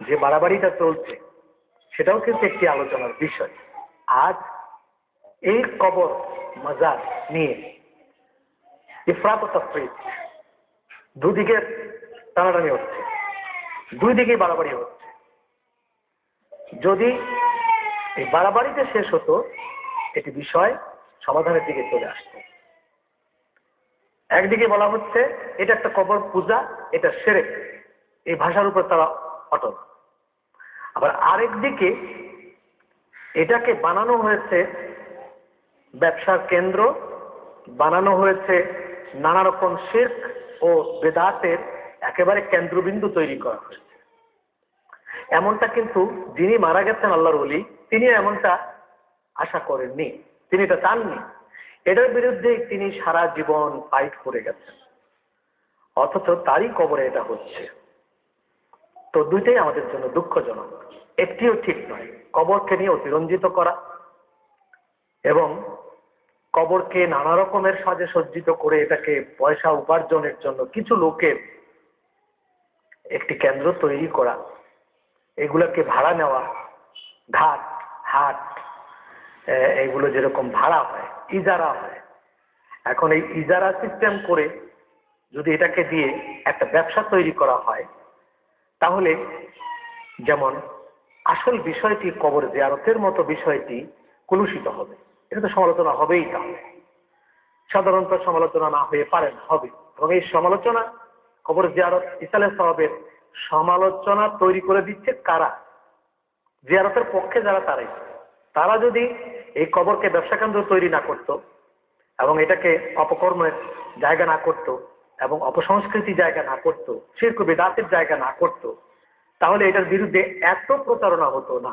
যে বাড়াবাড়িটা চলছে সেটাও কিন্তু একটি আলোচনার বিষয়। আজ এই কবর মাজার নিয়ে ইফরাত ও তাফরীত, দুদিকে টানাটানি হচ্ছে, দুই দিকেই বাড়াবাড়ি হচ্ছে। যদি এই বাড়াবাড়িতে শেষ হতো, এটি বিষয় সমাধানের দিকে চলে আসতো। একদিকে বলা হচ্ছে এটা একটা কবর পূজা, এটা শিরক, এই ভাষার উপর তারা অটল। আবার আরেক দিকে এটাকে বানানো হয়েছে ব্যবসার কেন্দ্র, বানানো হয়েছে নানা রকম শিরক ও বেদাতের একেবারে কেন্দ্রবিন্দু তৈরি করা হয়েছে। এমনটা কিন্তু যিনি মারা গেছেন আল্লাহর ওলি, তিনি এমনটা আশা করেননি, তিনি এটা চাননি। এটার বিরুদ্ধে তিনি সারা জীবন ফাইট করে গেছেন, অথচ তারই কবরে এটা হচ্ছে। তো দুইটাই আমাদের জন্য দুঃখজনক। একটিও ঠিক নয় কবরকে নিয়ে অতিরঞ্জিত করা এবং কবরকে নানা রকমের সাজে সজ্জিত করে এটাকে পয়সা উপার্জনের জন্য কিছু লোকের একটি কেন্দ্র তৈরি করা, এগুলোকে ভাড়া নেওয়া, ঘাট হাট এগুলো যেরকম ভাড়া হয়, ইজারা হয়, এখন এই ইজারা সিস্টেম করে যদি এটাকে দিয়ে একটা ব্যবসা তৈরি করা হয়, তাহলে যেমন আসল বিষয়টি কবর জিয়ারতের মতো বিষয়টি কলুষিত হবে। এটা তো সমালোচনা হবেই। তাহলে সাধারণত সমালোচনা না হয়ে পারে না, হবে। এবং এই সমালোচনা কবর জিয়ারত ইসালে সওয়াবের সমালোচনা তৈরি করে দিচ্ছে কারা? জিয়ারতের পক্ষে যারা, তারাই। তারা যদি এই কবরকে ব্যবসা কেন্দ্র তৈরি না করত এবং এটাকে অপকর্মের জায়গা না করত এবং অপসংস্কৃতি জায়গা না করত, শিরক বিদআতের জায়গা না করত, তাহলে এটার বিরুদ্ধে এত প্রচারণা হতো না।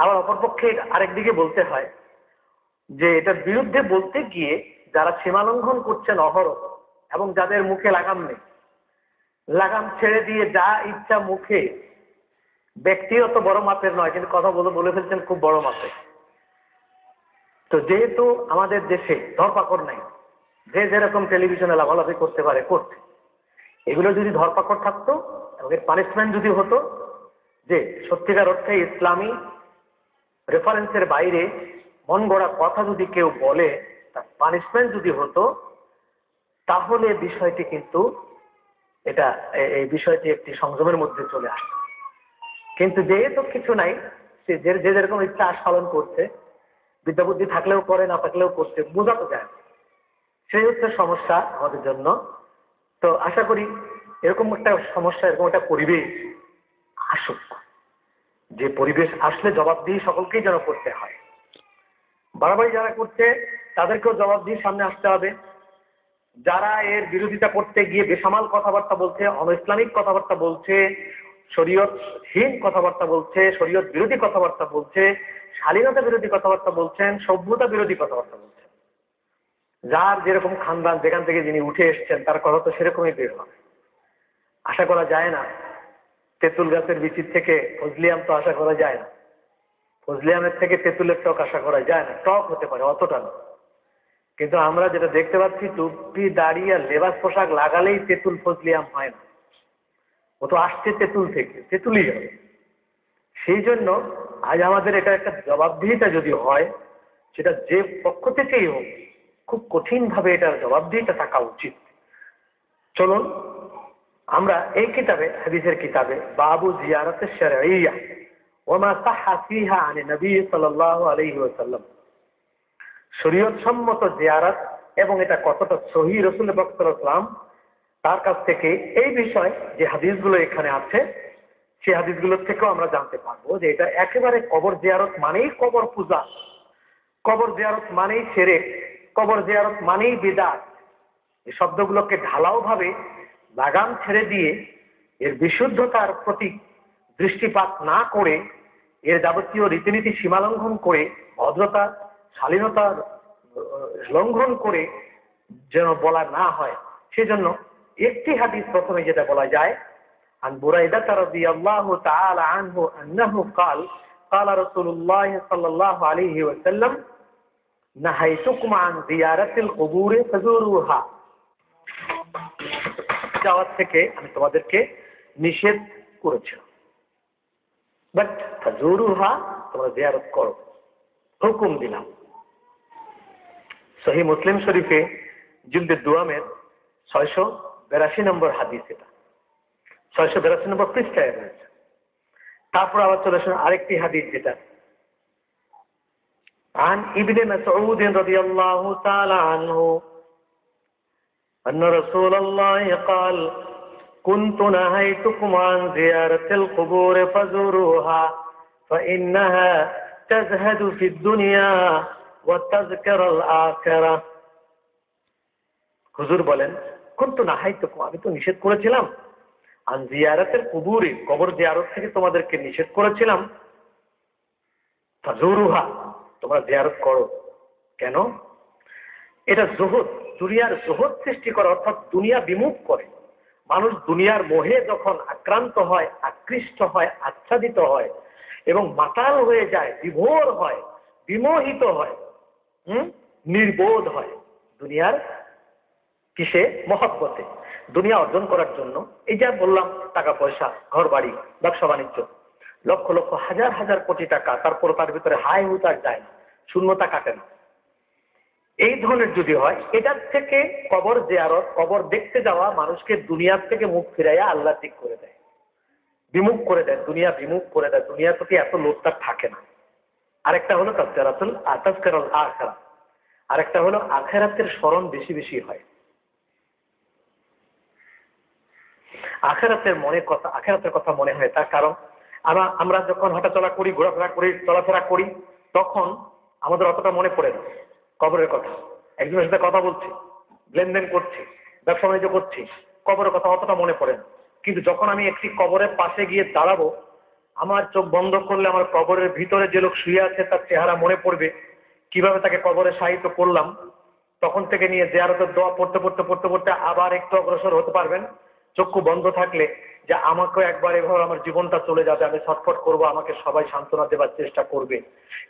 আবার অপরপক্ষে আরেকদিকে বলতে হয় যে এটার বিরুদ্ধে বলতে গিয়ে যারা সীমালঙ্ঘন করছেন অহরহ এবং যাদের মুখে লাগাম নেই, লাগাম ছেড়ে দিয়ে যা ইচ্ছা মুখে, ব্যক্তিগত বড় মাপের নয় কিন্তু কথা বলে ফেলছেন খুব বড় মাপের। তো যেহেতু আমাদের দেশে ধরপাকড় নাই, যে যেরকম টেলিভিশনে লাভালাভি করতে পারে করছে, এগুলো যদি ধরপাকড় থাকতো এবং এর পানিশমেন্ট যদি হতো, যে সত্যিকার অর্থে ইসলামী রেফারেন্সের বাইরে মন গড়া কথা যদি কেউ বলে তার পানিশমেন্ট যদি হতো, তাহলে বিষয়টি কিন্তু এই বিষয়টি একটি সংযমের মধ্যে চলে আসত। কিন্তু যেহেতু কিছু নাই, সে যে যেরকম ইচ্ছা আস্ফালন করছে, বিদ্যা বুদ্ধি থাকলেও করে, না থাকলেও করছে, বোঝা তো যায়। সেই হচ্ছে সমস্যা আমাদের জন্য। তো আশা করি এরকম একটা সমস্যা, এরকম একটা পরিবেশ আসুক, যে পরিবেশ আসলে জবাবদিহি সকলকেই যেন করতে হয়। বাড়াবাড়ি যারা করছে তাদেরকেও জবাবদিহির সামনে আসতে হবে। যারা এর বিরোধিতা করতে গিয়ে বেসামাল কথাবার্তা বলছে, অনইসলামিক কথাবার্তা বলছে, শরীয়তহীন কথাবার্তা বলছে, শরীয়ত বিরোধী কথাবার্তা বলছে, শালীনতা বিরোধী কথাবার্তা বলছেন, সভ্যতা বিরোধী কথাবার্তা বলছেন, যার যেরকম খানদান, যেখান থেকে যিনি উঠে এসছেন তার কথা তো সেরকমই বের হবে। আশা করা যায় না তেঁতুল গাছের বিচির থেকে ফজলি আম তো আশা করা যায় না, ফজলি আমের থেকে তেঁতুলের টক আশা করা যায় না। টক হতে পারে, অতটা না। কিন্তু আমরা যেটা দেখতে পাচ্ছি, টুপি দাড়ি আর লেবাস পোশাক লাগালেই তেঁতুল ফজলি আম হয় না। ও তো আসছে তেঁতুল থেকে, তেঁতুলই হবে। সেই জন্য আজ আমাদের এটা একটা জবাবদিহিতা যদি হয়, সেটা যে পক্ষ থেকেই হোক, খুব কঠিন ভাবে এটার জবাবদিহিতা থাকা উচিত। চলুন আমরা এই কিতাবে, হাদিসের কিতাবে, বাবু জিয়ারতে শারঈয়া ওয়া মা সাহহা ফিহা আন নবী সাল্লাল্লাহু আলাইহি ওয়াসাল্লাম, শরীয়ত সম্মত জিয়ারত এবং এটা কতটা সহিহ রাসূল পাক সাল্লাল্লাহু আলাইহি ওয়াসাল্লাম তার কাছ থেকে এই বিষয় যে হাদিসগুলো এখানে আছে, সেই হাদিসগুলোর থেকেও আমরা জানতে পারবো যে এটা একেবারে কবর জিয়ারত মানেই কবর পূজা, কবর জিয়ারত মানেই শিরক, কবর জিয়ারত মানেই বিদআত। এই শব্দগুলোকে ঢালাও ভাবে লাগাম ছেড়ে দিয়ে এর বিশুদ্ধতার প্রতি দৃষ্টিপাত না করে, এর যাবতীয় রীতিনীতি সীমালঙ্ঘন করে, ভদ্রতা শালীনতার লঙ্ঘন করে যেন বলা না হয়, সেজন্য একটি হাদিস প্রথমে যেটা বলা যায়, عن بريدة رضي الله تعالى عنه أنه قال قال رسول الله صلى الله عليه وسلم نهيتكم عن زيارة القبور فزوروها, যাওয়ার থেকে আমি তোমাদেরকে নিষেধ করেছিলাম। বাট ফাজুরুহা, তোমরা জিয়ারত করো, হুকুম দিলাম। সহিহ মুসলিম শরীফে জিলদে দুয়ামের 682 নম্বর হাদিস, এটা 682 নম্বর পৃষ্ঠায় রয়েছে। তারপর আবার চলে আসুন আরেকটি হাদিস, যেটা عن ابن مسعود رضي الله تعالى عنه أن رسول الله قال كنت نهيتكم عن زيارة القبور فزوروها فإنها تزهد في الدنيا وتذكر الآخرة। হুজুর বলেন, কুনতু নাহাইতুকুম, আমি তো নিষেধ করেছিলাম, আন জিয়ারাতেল কুবুরে, কবর জিয়ারত থেকে তোমাদেরকে নিষেধ করেছিলাম, ফাজুরুহা, তোমরা জিয়ারত করো। কেন? এটা জুহুদ, দুনিয়ার জুহুদ সৃষ্টি করে, অর্থাৎ দুনিয়া বিমুখ করে। মানুষ দুনিয়ার মোহে যখন আক্রান্ত হয়, আকৃষ্ট হয়, আচ্ছাদিত হয় এবং মাতাল হয়ে যায়, বিভোর হয়, বিমোহিত হয়, নির্বোধ হয় দুনিয়ার কিসে? মহব্বতে। দুনিয়া অর্জন করার জন্য, এই যা বললাম, টাকা পয়সা, ঘর বাড়ি, ব্যবসা বাণিজ্য, লক্ষ লক্ষ হাজার হাজার কোটি টাকা, তারপর তার ভিতরে হাই হুতার যায় না, শূন্যতা কাটে না। এই ধরনের যদি হয়, এটার থেকে কবর জিয়ারত, কবর দেখতে যাওয়া মানুষকে দুনিয়ার থেকে মুখ ফিরাইয়া আল্লাহ ঠিক করে দেয়, বিমুখ করে দেয়, দুনিয়া বিমুখ করে দেয়, দুনিয়ার প্রতি এত লোভ তার থাকে না। আরেকটা হলো তাজকিরাতুল আখিরা, আরেকটা হলো আখিরাতের স্মরণ বেশি বেশি হয়। আখিরাতের কথা মনে হয়, তার কারণ আমরা যখন হাঁটাচলা করি, ঘোরাফেরা করি, চলাফেরা করি, তখন আমাদের অতটা মনে পড়ে না কবরের কথা। একজনের সাথে কথা বলছি, লেনদেন করছি, ব্যবসা বাণিজ্য করছি, কবরের কথা অতটা মনে পড়ে না। কিন্তু যখন আমি একটি কবরের পাশে গিয়ে দাঁড়াবো, আমার চোখ বন্ধ করলে আমার কবরের ভিতরে যে লোক শুয়ে আছে তার চেহারা মনে পড়বে, কিভাবে তাকে কবরে শায়িত করলাম। তখন থেকে নিয়ে জিয়ারতের দোয়া পড়তে পড়তে পড়তে পড়তে আবার একটু অগ্রসর হতে পারবেন। চক্ষু বন্ধ থাকলে যে আমাকেও একবার এভাবে আমার জীবনটা চলে যাবে, আমি ছটফট করবো, আমাকে সবাই সান্ত্বনা দেবার চেষ্টা করবে।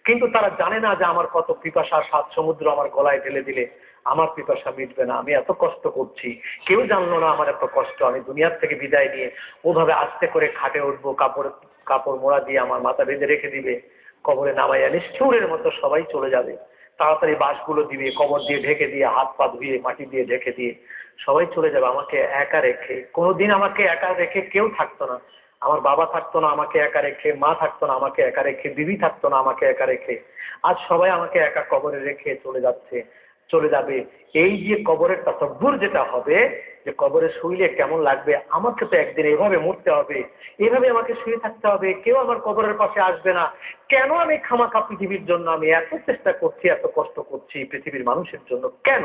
কিন্তু তারা জানে না যে আমার কত পিপাসা, 7 সমুদ্র আমার গলায় ঢেলে দিলে আমার পিপাসা মিটবে না। আমি এত কষ্ট করছি, কেউ জানলো না আমার এত কষ্ট। আমি দুনিয়ার থেকে বিদায় নিয়ে ওভাবে আস্তে করে খাটে উঠবো, কাপড় মোড়া দিয়ে আমার মাথা বেঁধে রেখে দিবে, কবরে নামাইয়া নিষ্ঠুরের মতো সবাই চলে যাবে। তাড়াতাড়ি বাঁশগুলো দিবে, কবর দিয়ে ঢেকে দিয়ে, হাত পা ধুয়ে মাটি দিয়ে ঢেকে দিয়ে সবাই চলে যাবে আমাকে একা রেখে। কোনোদিন আমাকে একা রেখে কেউ থাকতো না। আমার বাবা থাকতো না আমাকে একা রেখে, মা থাকতো না আমাকে একা রেখে, দিদি থাকতো না আমাকে একা রেখে। আজ সবাই আমাকে একা কবরে রেখে চলে যাবে। এই যে কবরের তাসাব্বুর যেটা হবে, যে কবরে শুইলে কেমন লাগবে, আমাকে তো একদিন এভাবে মরতে হবে, এভাবে আমাকে শুয়ে থাকতে হবে, কেউ আমার কবরের পাশে আসবে না। কেন আমি খামাখা পৃথিবীর জন্য আমি এত চেষ্টা করছি, এত কষ্ট করছি পৃথিবীর মানুষের জন্য, কেন?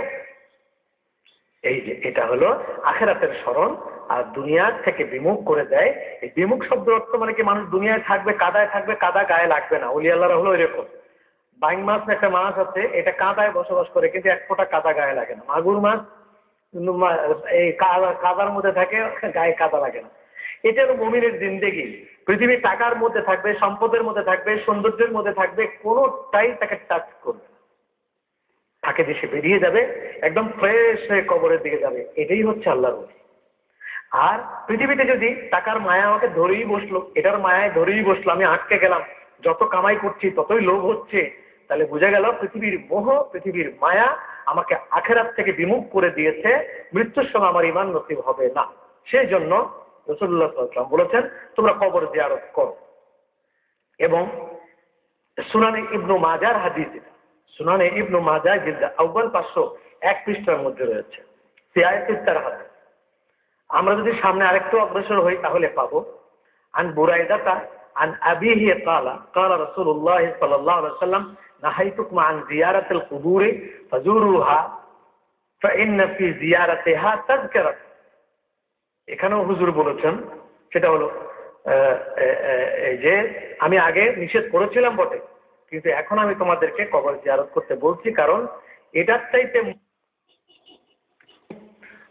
এই যে এটা হলো আখিরাতের স্মরণ, আর দুনিয়ার থেকে বিমুখ করে দেয়। এই বিমুখ শব্দের অর্থ মানে কি, মানুষ দুনিয়ায় থাকবে, কাদায় থাকবে, কাদা গায়ে লাগবে না। ওলি আল্লাহরা হলো এরকম। বাইং মাছ একটা মাছ আছে, এটা কাদায় বসবাস করে, কিন্তু এক ফোঁটা কাদা গায়ে লাগে না। মাগুর মাছ এই কাদার মধ্যে থাকে, গায়ে কাদা লাগে না। এটা হলো মুমিনের জিন্দেগি। পৃথিবী টাকার মধ্যে থাকবে, সম্পদের মধ্যে থাকবে, সৌন্দর্যের মধ্যে থাকবে, কোনোটাই তাকে টাচ করবে না। থাকে যে সে বেরিয়ে যাবে, একদম ফ্রেশ হয়ে কবরের দিকে যাবে। এটাই হচ্ছে আল্লাহর ওলি। আর পৃথিবীতে যদি টাকার মায়া আমাকে ধরেই বসলো, এটার মায়ায় ধরেই বসলো, আমি আটকে গেলাম, যত কামাই করছি ততই লোভ হচ্ছে, তাহলে বোঝা গেল পৃথিবীর মোহ, পৃথিবীর মায়া আমাকে আখেরাত থেকে বিমুখ করে দিয়েছে। মৃত্যুর সময় আমার ঈমান নসিব হবে না। সেই জন্য রাসূলুল্লাহ সাল্লাল্লাহু আলাইহি ওয়াসাল্লাম বলেছেন, তোমরা কবর জিয়ারত করো। এবং সুনানে ইবনু মাজার হাদিস, সুনানে ইবনু মাজাহ জিলদ আউয়াল 501 পৃষ্ঠার মধ্যে রয়েছে সিয়ায়াতুত তারহাত। আমরা যদি সামনে আরেকটু অগ্রসর হই তাহলে পাবো, আন বুরাইদাতা আন আবিহি ক্বালা ক্বালা রাসূলুল্লাহ সাল্লাল্লাহু আলাইহি ওয়াসাল্লাম নাহাইতুকুম আন জিয়ারাতিল কুবুরি ফাজুরুহা ফাইন্না ফি জিয়ারাতিহা তাযকিরা। এখানেও হুজুর বলেছেন, সেটা হলো এই যে আমি আগে নিষেধ করেছিলাম বটে, কিন্তু এখন আমি তোমাদেরকে কবর জিয়ারত করতে বলছি, কারণ এটার চাইতে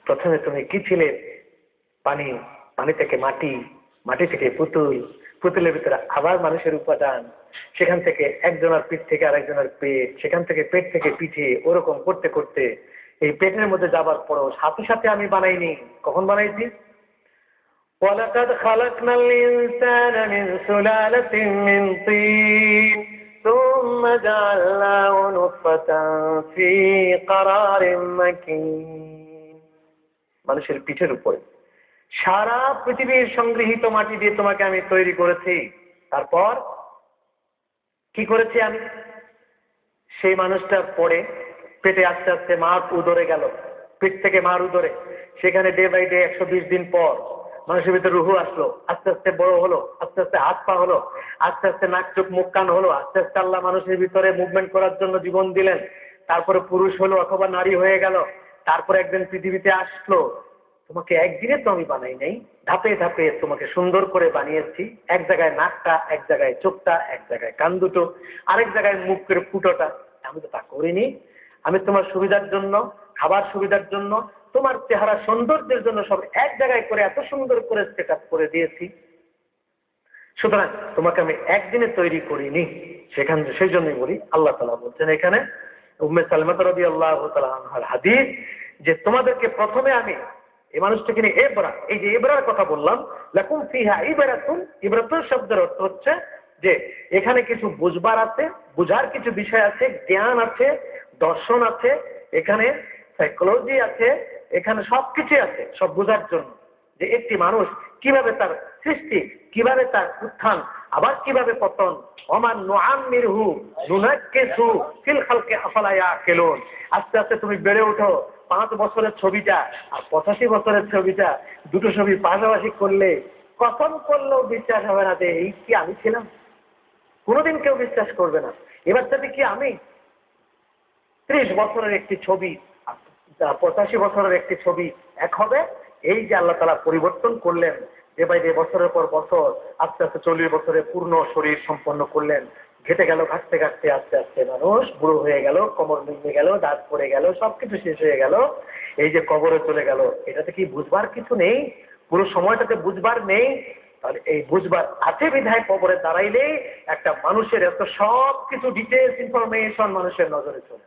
প্রথমে তুমি কি ছিলে? পানি, পানি থেকে মাটি, মাটি থেকে পুতুল, পুতুলের ভিতরে আবার মানুষের উপাদান, সেখান থেকে একজনের পিঠ থেকে আরেকজনের পেট, সেখান থেকে পেট থেকে পিঠে, ওরকম করতে করতে এই পেটের মধ্যে যাবার পরও সাথে সাথে আমি বানাইনি। কখন বানাইছি? ওয়ালাকাদ খালাকনাল ইনসানা মিন সুলালাতিন মিন তিন সুম্মা জাআলনাহু নুতফাতান ফি ক্বারারিন মাকিন। মানুষের পিঠের উপরে সারা পৃথিবীর সংগৃহীত মাটি দিয়ে তোমাকে আমি তৈরি করেছি। তারপর কি করেছি আমি? সেই মানুষটা পরে পেটে আস্তে আস্তে মার উদরে গেল, পেট থেকে মার উদরে, সেখানে ডে বাই ডে 120 দিন পর মানুষের ভিতরে রুহু আসলো, আস্তে আস্তে বড় হলো, আস্তে আস্তে হাত পা হলো, আস্তে আস্তে নাক চোখ মুখ কান হলো, আস্তে আস্তে আল্লাহ মানুষের ভিতরে মুভমেন্ট করার জন্য জীবন দিলেন। তারপরে পুরুষ হলো অথবা নারী হয়ে গেল, তারপরে একদিন পৃথিবীতে আসলো। তোমাকে একদিনে তো আমি বানাই নাই, ধাপে ধাপে তোমাকে সুন্দর করে বানিয়েছি। এক জায়গায় নাকটা, এক জায়গায় চোখটা, এক জায়গায় কান দুটো, আরেক জায়গায় মুখের ফুটোটা। আমি তো তা করিনি। আমি তোমার সুবিধার জন্য, খাবার সুবিধার জন্য, তোমার চেহারা সৌন্দর্যের জন্য সব এক জায়গায় করে এত সুন্দর করে সেট আপ করে দিয়েছি। সুতরাং তোমাকে আমি একদিনে তৈরি করিনি। সেই জন্যই বলি, আল্লাহ তাআলা বলছেন এখানে উম্মে সালমা রাদিয়াল্লাহু তাআলা আনহার হাদিস, যে তোমাদেরকে প্রথমে আমি এই মানুষটাকে নিয়ে ইবরা, এই যে ইবরার কথা বললাম, লাকুম ফিহা ইবরাতুন, ইবরাতুন শব্দের অর্থ হচ্ছে যে এখানে কিছু বুঝবার আছে, বুঝার কিছু বিষয় আছে, জ্ঞান আছে, দর্শন আছে, এখানে সাইকোলজি আছে, এখানে সবকিছু আছে, সব বুঝার জন্য যে একটি মানুষ কিভাবে তার সৃষ্টি, কিভাবে তার উত্থান, আবার কিভাবে পতন। ওমান নুআম্মিরহু নুনাক্কিসু ফিল খালকি আফালা ইয়াকিলুন। আস্তে আস্তে তুমি বেড়ে ওঠো। 5 বছরের ছবিটা আর 85 বছরের ছবিটা, দুটো ছবি পাশাপাশি করলে কসম করলেও বিশ্বাস হবে না যে এই কি আমি ছিলাম। কোনোদিন কেউ বিশ্বাস করবে না। এবার যদি কি আমি 30 বছরের একটি ছবি আর 85 বছরের একটি ছবি এক হবে? এই যে আল্লাহ তাআলা পরিবর্তন করলেন ডে বাই ডে, বছরের পর বছর, আস্তে আস্তে 40 বছরে পূর্ণ শরীর সম্পন্ন করলেন। ঘেটে গেল, ঘাটতে ঘাটতে আস্তে আস্তে মানুষ বুড়ো হয়ে গেল, কোমর ভেঙে গেল, দাঁত পড়ে গেল, সবকিছু শেষ হয়ে গেল। এই যে কবরে চলে গেল, এটাতে কি বুঝবার কিছু নেই? পুরো সময়টাতে বুঝবার নেই? তাহলে এই বুঝবার আছে বিধায় কবরে দাঁড়াইলে একটা মানুষের এত সবকিছু ডিটেলস ইনফরমেশন মানুষের নজরে চলে।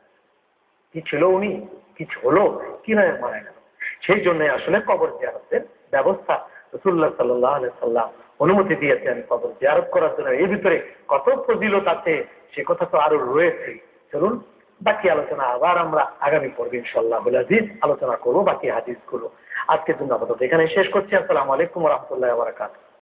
কি ছিল উনি, কি হলো, কিভাবে মারা গেল। সেই জন্য আসলে কবর জিয়ারতের ব্যবস্থা রাসূলুল্লাহ সাল্লাল্লাহু আলাইহি সাল্লাম অনুমতি দিয়েছেন কবর জিয়ারত করার জন্য। এর ভিতরে কত ফজিলত আছে সে কথা তো আরো রয়েছে। চলুন বাকি আলোচনা আবার আমরা আগামী পর্বে ইনশাআল্লাহুল আজিজ আলোচনা করব বাকি হাদিসগুলো। আজকের জন্য আপাতত এখানে শেষ করছি। আসসালামু আলাইকুম ওয়া রাহমাতুল্লাহি ওয়া বারাকাতুহু।